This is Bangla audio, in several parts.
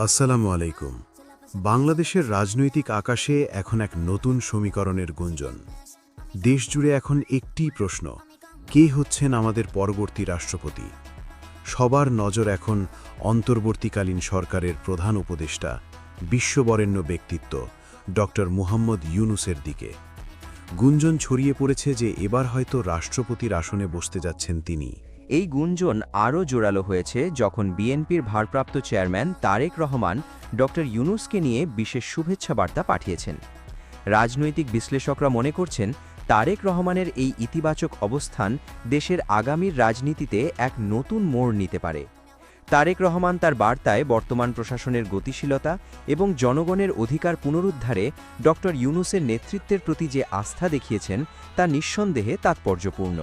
আসসালামু আলাইকুম। বাংলাদেশের রাজনৈতিক আকাশে এখন এক নতুন সমীকরণের গুঞ্জন। দেশজুড়ে এখন একটিই প্রশ্ন, কে হচ্ছেন আমাদের পরবর্তী রাষ্ট্রপতি? সবার নজর এখন অন্তর্বর্তীকালীন সরকারের প্রধান উপদেষ্টা, বিশ্ববরেণ্য ব্যক্তিত্ব ডক্টর মুহাম্মদ ইউনূসের দিকে। গুঞ্জন ছড়িয়ে পড়েছে যে এবার হয়তো রাষ্ট্রপতির আসনে বসতে যাচ্ছেন তিনি। এই গুঞ্জন আরও জোরালো হয়েছে যখন বিএনপির ভারপ্রাপ্ত চেয়ারম্যান তারেক রহমান ডক্টর ইউনূসকে নিয়ে বিশেষ শুভেচ্ছা বার্তা পাঠিয়েছেন। রাজনৈতিক বিশ্লেষকরা মনে করছেন তারেক রহমানের এই ইতিবাচক অবস্থান দেশের আগামীর রাজনীতিতে এক নতুন মোড় নিতে পারে। তারেক রহমান তার বার্তায় বর্তমান প্রশাসনের গতিশীলতা এবং জনগণের অধিকার পুনরুদ্ধারে ডক্টর ইউনূসের নেতৃত্বের প্রতি যে আস্থা দেখিয়েছেন তা নিঃসন্দেহে তাৎপর্যপূর্ণ।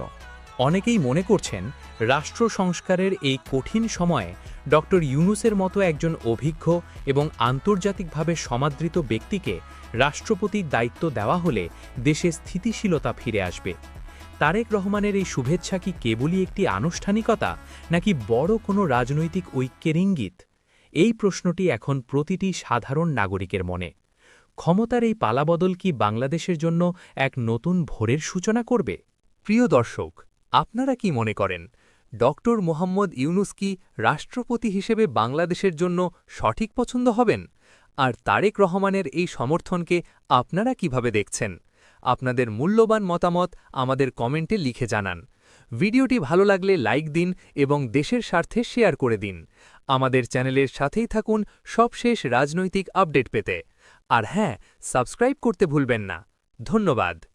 অনেকেই মনে করছেন রাষ্ট্র সংস্কারের এই কঠিন সময়ে ডক্টর ইউনূসের মতো একজন অভিজ্ঞ এবং আন্তর্জাতিকভাবে সমাদৃত ব্যক্তিকে রাষ্ট্রপতির দায়িত্ব দেওয়া হলে দেশে স্থিতিশীলতা ফিরে আসবে। তারেক রহমানের এই শুভেচ্ছা কি কেবলই একটি আনুষ্ঠানিকতা, নাকি বড় কোনো রাজনৈতিক ঐক্যের ইঙ্গিত? এই প্রশ্নটি এখন প্রতিটি সাধারণ নাগরিকের মনে। ক্ষমতার এই পালাবদল কি বাংলাদেশের জন্য এক নতুন ভোরের সূচনা করবে? প্রিয় দর্শক, আপনারা কি মনে করেন, ডক্টর মোহাম্মদ ইউনূস কি রাষ্ট্রপতি হিসেবে বাংলাদেশের জন্য সঠিক পছন্দ হবেন? আর তারেক রহমানের এই সমর্থনকে আপনারা কিভাবে দেখছেন? আপনাদের মূল্যবান মতামত আমাদের কমেন্টে লিখে জানান। ভিডিওটি ভালো লাগলে লাইক দিন এবং দেশের স্বার্থে শেয়ার করে দিন। আমাদের চ্যানেলের সাথেই থাকুন সবশেষ রাজনৈতিক আপডেট পেতে। আর হ্যাঁ, সাবস্ক্রাইব করতে ভুলবেন না। ধন্যবাদ।